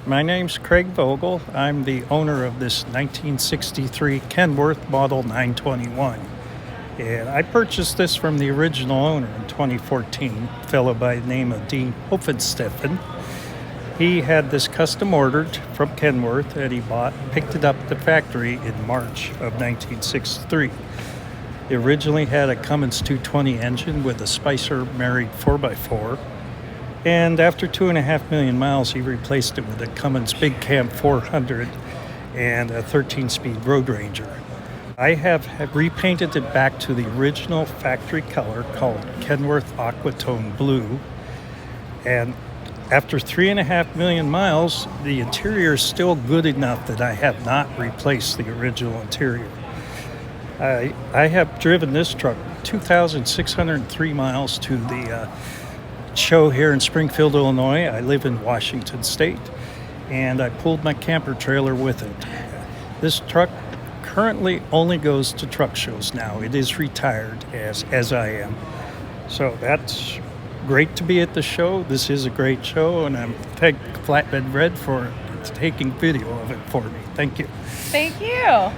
My name's Craig Vogel. I'm the owner of this 1963 Kenworth Model 921. And I purchased this from the original owner in 2014, a fellow by the name of Dean Hoffensteffen. He had this custom ordered from Kenworth that he bought, picked it up at the factory in March of 1963. It originally had a Cummins 220 engine with a Spicer married 4x4. And after 2.5 million miles, he replaced it with a Cummins Big Cam 400 and a 13-speed Road Ranger. I have repainted it back to the original factory color called Kenworth Aquatone Blue. And after 3.5 million miles, the interior is still good enough that I have not replaced the original interior. I have driven this truck 2,603 miles to the show here in Springfield, Illinois. I live in Washington State, and I pulled my camper trailer with it. This truck currently only goes to truck shows now. It is retired as I am. So that's great to be at the show. This is a great show, and I'm thank Flatbed Red for taking video of it for me. Thank you. Thank you.